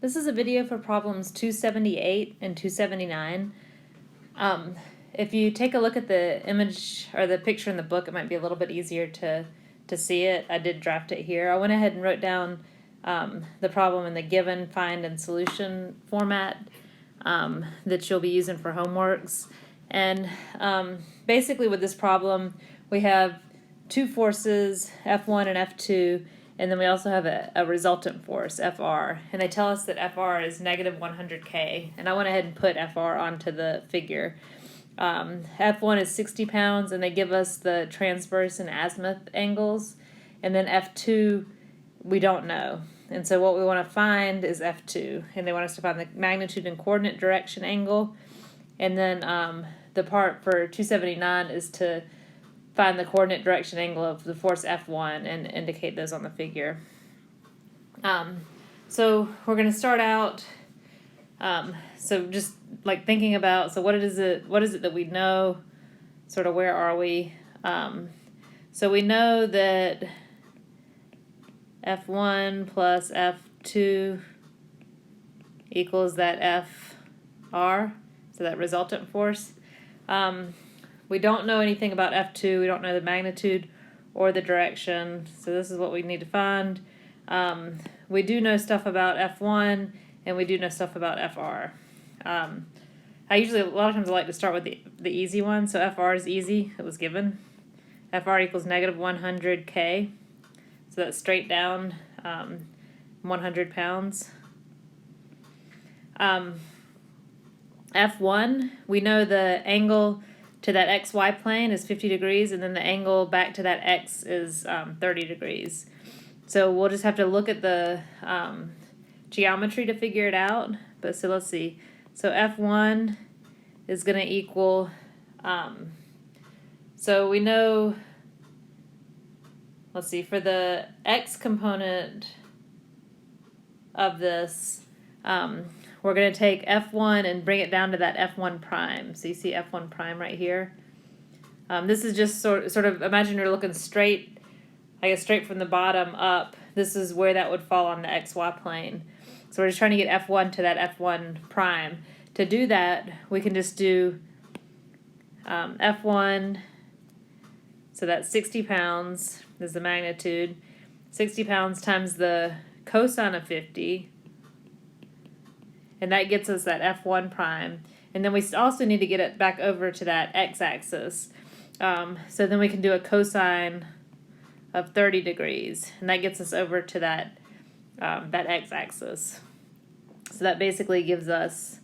This is a video for problems 278 and 279. If you take a look at the image or the picture in the book, it might be a little bit easier to see it. I did draft it here. I went ahead and wrote down the problem in the given, find, and solution format that you'll be using for homeworks. And basically with this problem, we have two forces, F1 and F2, and then we also have a resultant force, FR. And they tell us that FR is negative 100K. And I went ahead and put FR onto the figure. F1 is 60 pounds, and they give us the transverse and azimuth angles. And then F2, we don't know. And so what we want to find is F2. And they want us to find the magnitude and coordinate direction angle. And then the part for 279 is to find the coordinate direction angle of the force F1 and indicate those on the figure. So we're going to start out, so just like thinking about, so what is it that we know, sort of where are we? So we know that F1 plus F2 equals that FR, so that resultant force. We don't know anything about F2. We don't know the magnitude or the direction. So this is what we need to find. We do know stuff about F1, and we do know stuff about FR. I usually, a lot of times I like to start with the easy one. So FR is easy. It was given. FR equals negative 100K. So that's straight down 100 pounds. F1, we know the angle to that XY plane is 50 degrees, and then the angle back to that X is 30 degrees. So we'll just have to look at the geometry to figure it out. But so let's see. So F1 is going to equal, so we know, let's see, for the X component of this, we're going to take F1 and bring it down to that F1 prime. So you see F1 prime right here. This is just sort of, imagine you're looking straight, I guess straight from the bottom up. This is where that would fall on the XY plane. So we're just trying to get F1 to that F1 prime. To do that, we can just do F1, so that's 60 pounds is the magnitude. 60 pounds times the cosine of 50. And that gets us that F1 prime. And then we also need to get it back over to that x-axis. So then we can do a cosine of 30 degrees. And that gets us over to that, that x-axis. So that basically gives us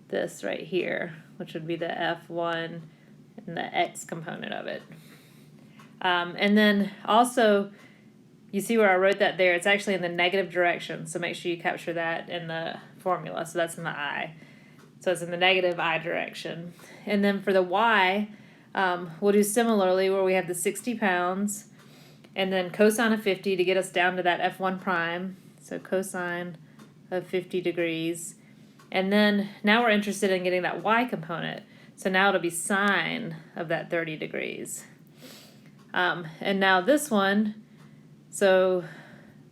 this right here, which would be the F1 and the x component of it. And then also, you see where I wrote that there, it's actually in the negative direction, so make sure you capture that in the formula. So that's in the I. So it's in the negative I direction. And then for the Y, we'll do similarly where we have the 60 pounds and then cosine of 50 to get us down to that F1 prime. So cosine of 50 degrees. And then now we're interested in getting that Y component. So now it'll be sine of that 30 degrees. And now this one, so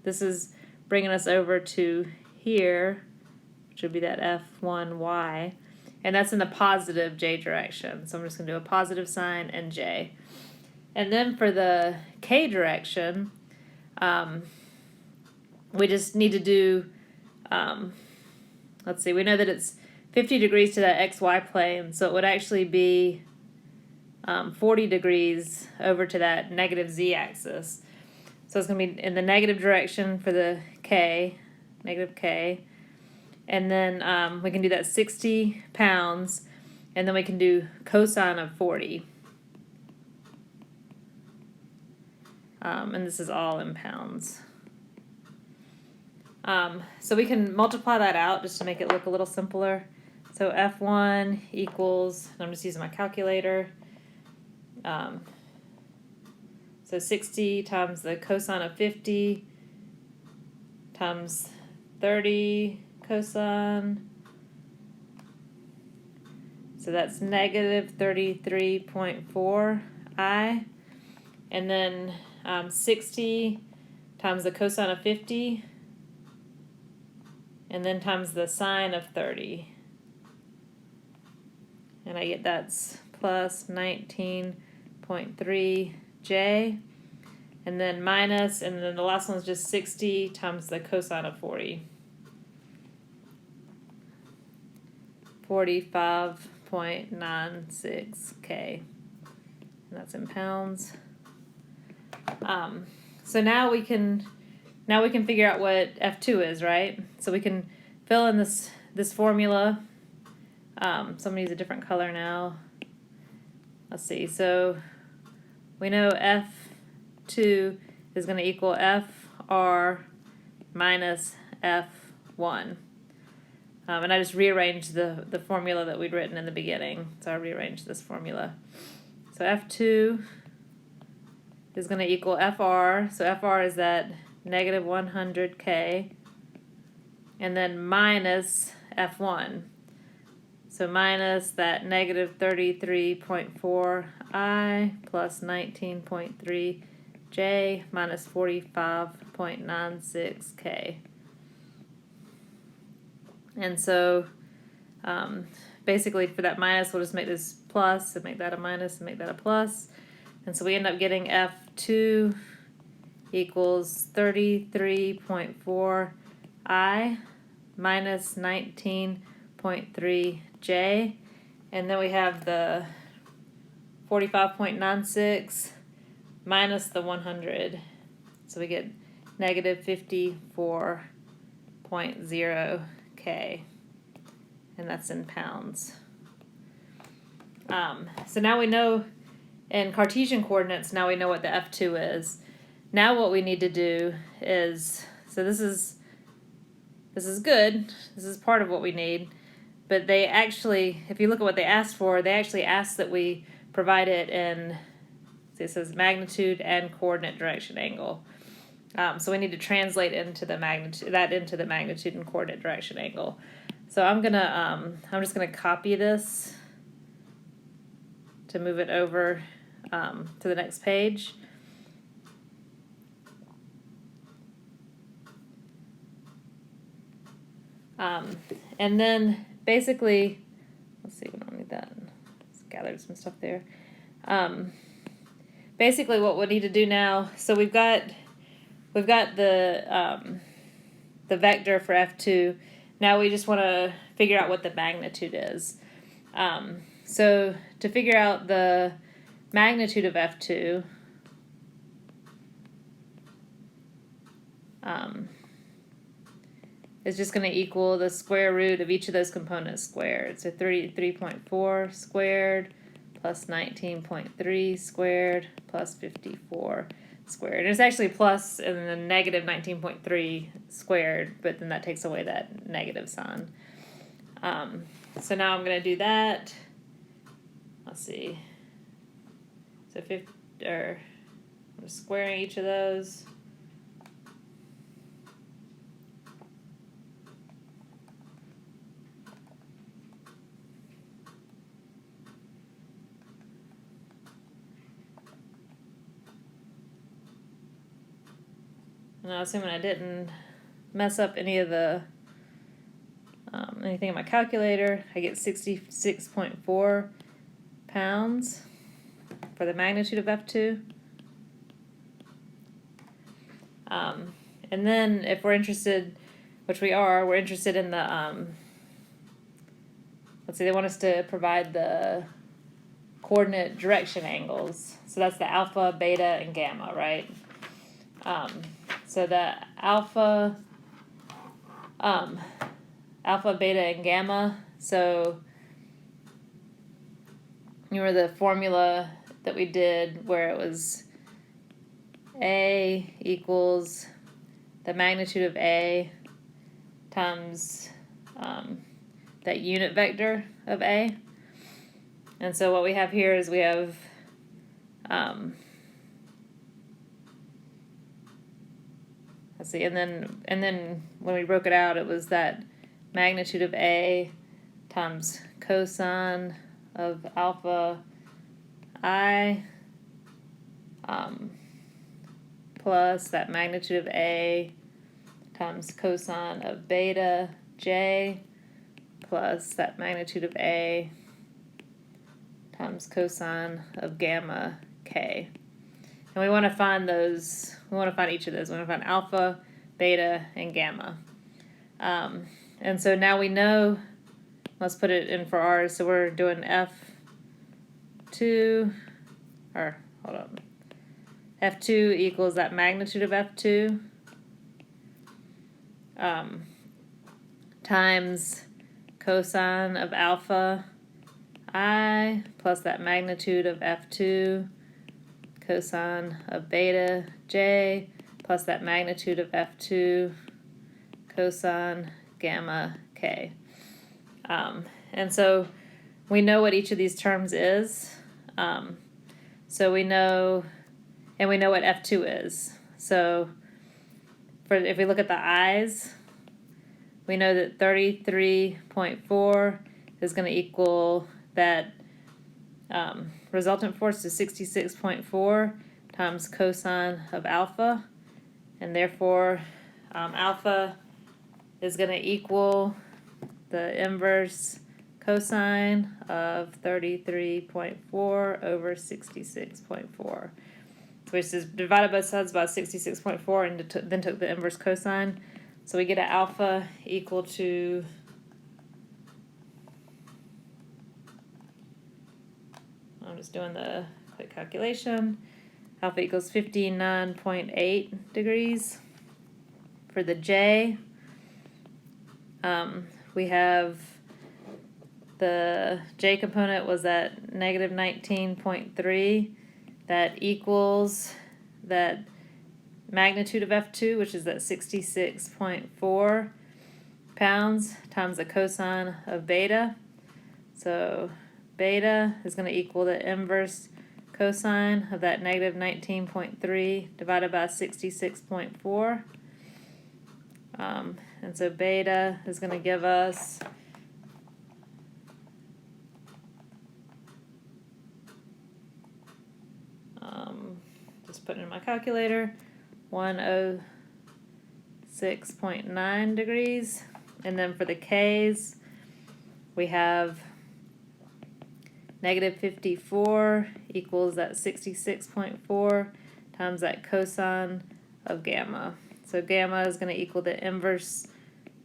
this is bringing us over to here, which would be that F1Y, and that's in the positive J direction. So I'm just going to do a positive sign and J. And then for the K direction, we just need to do, let's see, we know that it's 50 degrees to that XY plane, so it would actually be 40 degrees over to that negative Z axis. So it's going to be in the negative direction for the K, negative K. And then we can do that 60 pounds, and then we can do cosine of 40. And this is all in pounds. So we can multiply that out just to make it look a little simpler. So F1 equals, I'm just using my calculator, so 60 times the cosine of 50 times 30 cosine. So that's negative 33.4 I. And then 60 times the cosine of 50 and then times the sine of 30. And I get that's plus 19.3j. And then minus, and then the last one's just 60 times the cosine of 40. 45.96k. And that's in pounds. So now we can figure out what F2 is, right? So we can fill in this formula. So I'm going to use a different color now. Let's see. So we know F2 is going to equal FR minus F1. And I just rearranged the formula that we'd written in the beginning. So I rearranged this formula. So F2 is going to equal FR. So FR is that negative 100k. And then minus F1. So minus that negative 33.4i plus 19.3j minus 45.96k. And so basically for that minus, we'll just make this plus and make that a minus and make that a plus. And so we end up getting F2 equals 33.4i minus 19.3j. And then we have the 45.96 minus the 100. So we get negative 54.0k. And that's in pounds. So now we know in Cartesian coordinates, now we know what the F2 is. Now what we need to do is, so this is good. This is part of what we need. But they actually, if you look at what they asked for, they actually asked that we provide it in, see, it says magnitude and coordinate direction angle. So we need to translate into the magnitude and coordinate direction angle. So I'm just gonna copy this to move it over to the next page. And then basically, let's see, we don't need that. Let's gather some stuff there. Basically, what we need to do now. So we've got the vector for F2. Now we just want to figure out what the magnitude is. So to figure out the magnitude of F2, is just going to equal the square root of each of those components squared. So 33.4 squared plus 19.3 squared plus 54 squared. And it's actually plus and then negative 19.3 squared, but then that takes away that negative sign. So now I'm going to do that. Let's see. So I'm squaring each of those. And assuming I didn't mess up any of the anything in my calculator, I get 66.4 pounds for the magnitude of F2. And then if we're interested, which we are, we're interested in the, let's see, they want us to provide the coordinate direction angles. So that's the alpha, beta, and gamma, right? So the alpha, beta, and gamma. So you remember the formula that we did where it was A equals the magnitude of A times that unit vector of A. And so what we have here is we have let's see, and then when we broke it out, it was that magnitude of A times cosine of alpha I plus that magnitude of A times cosine of beta j plus that magnitude of A times cosine of gamma k. And we want to find those, we want to find each of those. We want to find alpha, beta, and gamma. And so now we know, let's put it in for ours. So we're doing F2, or hold on. F2 equals that magnitude of F2 times cosine of alpha I plus that magnitude of F2 cosine of beta j plus that magnitude of F2 cosine gamma k. And so we know what each of these terms is. So we know, and we know what F2 is. So if we look at the i's, we know that 33.4 is going to equal that resultant force is 66.4 times cosine of alpha, and therefore alpha is going to equal the inverse cosine of 33.4 over 66.4. So we just divided both sides by 66.4 and then took the inverse cosine. So we get an alpha equal to I'm just doing the quick calculation. Alpha equals 59.8 degrees. For the J, we have the J component was at negative 19.3. That equals that magnitude of F2, which is that 66.4 pounds, times the cosine of beta. So beta is going to equal the inverse cosine of that negative 19.3 divided by 66.4. And so beta is going to give us just putting in my calculator, 106.9 degrees. And then for the K's, we have negative 54 equals that 66.4 times that cosine of gamma. So gamma is going to equal the inverse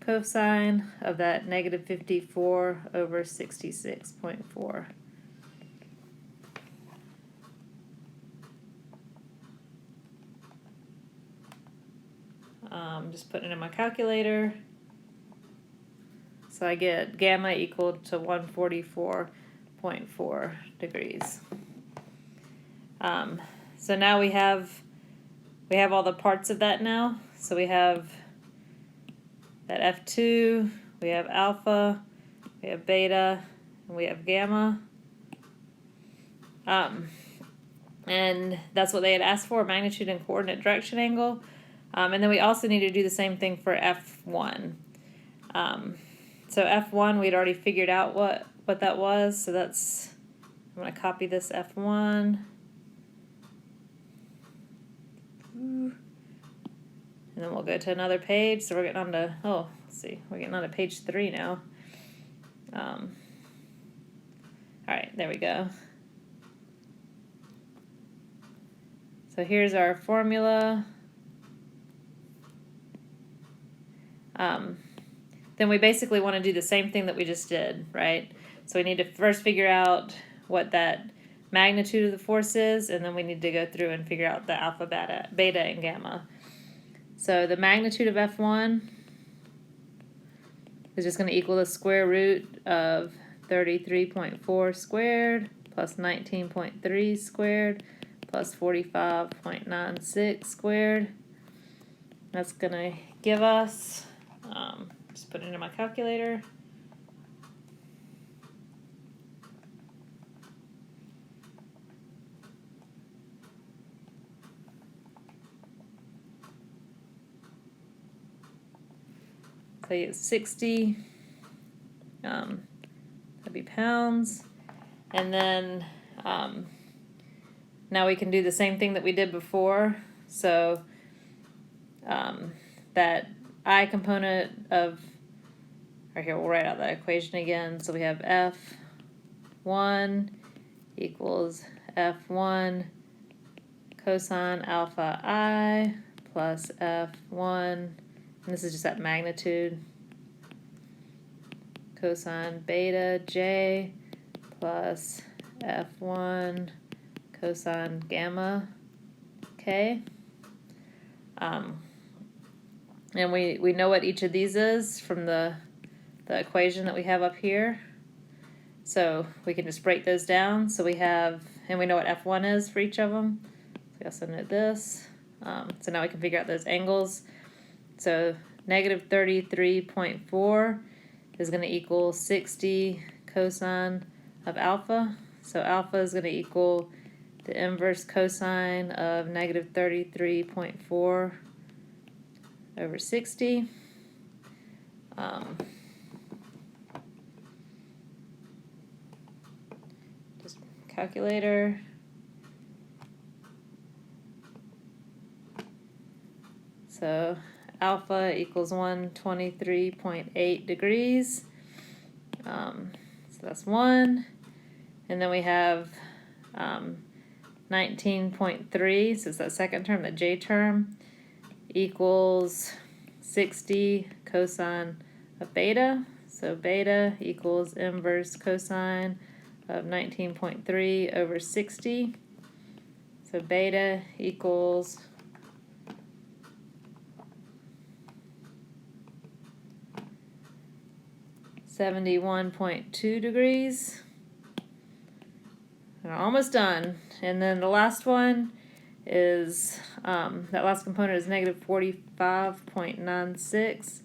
cosine of that negative 54 over 66.4. Just putting it in my calculator. So I get gamma equal to 144.4 degrees. So now we have all the parts of that now. So we have that F2, we have alpha, we have beta, and we have gamma. And that's what they had asked for, magnitude and coordinate direction angle. And then we also need to do the same thing for F1. So F1, we'd already figured out what that was. So that's, I'm going to copy this F1. And then we'll go to another page. So we're getting on to, let's see, we're getting on to page 3 now. All right, there we go. So here's our formula. Then we basically want to do the same thing that we just did, right? So we need to first figure out what that magnitude of the force is, and then we need to go through and figure out the alpha, beta, and gamma. So the magnitude of F1 is just going to equal the square root of 33.4 squared plus 19.3 squared plus 45.96 squared. That's going to give us, just put it into my calculator, so you get 60, that'd be pounds, and then now we can do the same thing that we did before. So that I component of, right here, we'll write out the equation again. So we have F1 equals F1 cosine alpha I plus F1, and this is just that magnitude, cosine beta J plus F1 cosine gamma K. And we know what each of these is from the equation that we have up here. So we can just break those down. So we have, and we know what F1 is for each of them. So we also note this. So now we can figure out those angles. So negative 33.4 is going to equal 60 cosine of alpha. So alpha is going to equal the inverse cosine of negative 33.4 over 60. Just calculator. So alpha equals 123.8 degrees. So that's 1. And then we have 19.3, so it's that second term, the J term, equals 60 cosine of beta. So beta equals inverse cosine of 19.3 over 60. So beta equals 71.2 degrees. We're almost done. And then the last one is, that last component is negative 45.96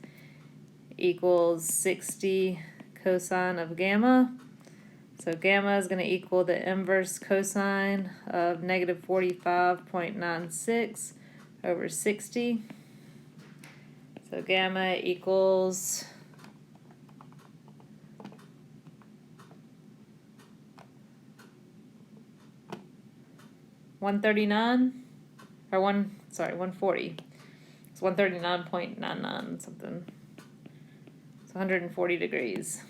equals 60 cosine of gamma. So gamma is going to equal the inverse cosine of negative 45.96 over 60. So gamma equals 139, or 140. It's 139.99 something. It's 140 degrees.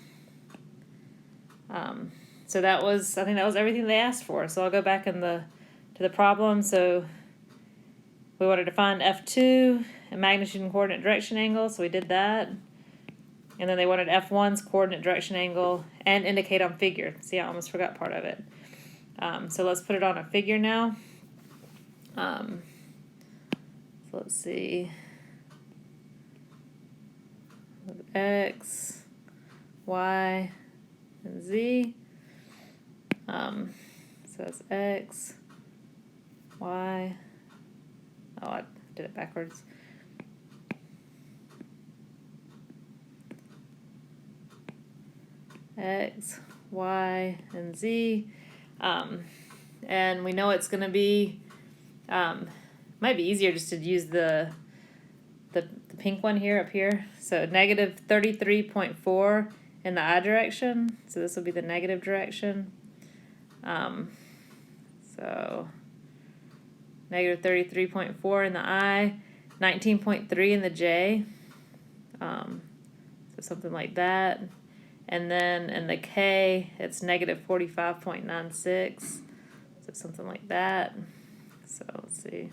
So that was, I think that was everything they asked for. So I'll go back in to the problem. So we wanted to find F2 and magnitude and coordinate direction angle, so we did that. And then they wanted F1's coordinate direction angle and indicate on figure. See, I almost forgot part of it. So let's put it on a figure now. So let's see. X, Y, and Z. So that's X, Y. Oh, I did it backwards. X, Y, and Z. And we know it's going to be, might be easier just to use the pink one here up here. So negative 33.4 in the I direction. So this will be the negative direction. So negative 33.4 in the I, 19.3 in the J. So something like that. And then in the K, it's negative 45.96. So something like that. So let's see.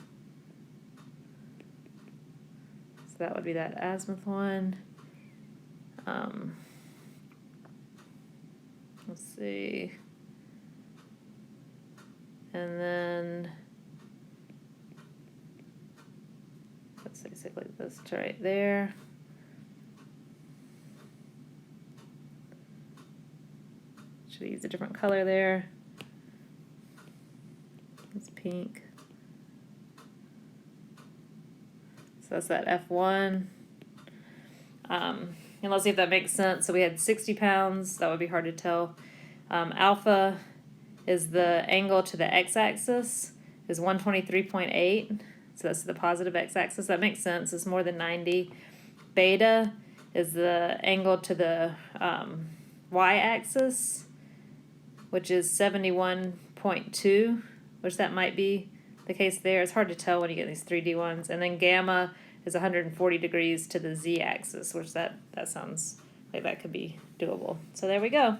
So that would be that azimuth one. Let's see. And then let's basically this to right there. Should use a different color there. It's pink. So that's that F1. And let's see if that makes sense. So we had 60 pounds. That would be hard to tell. Alpha is the angle to the x-axis is 123.8. So that's the positive x-axis. That makes sense. It's more than 90. Beta is the angle to the y-axis, which is 71.2, which that might be the case there. It's hard to tell when you get these 3D ones. And then gamma is 140 degrees to the z-axis, which that sounds like that could be doable. So there we go.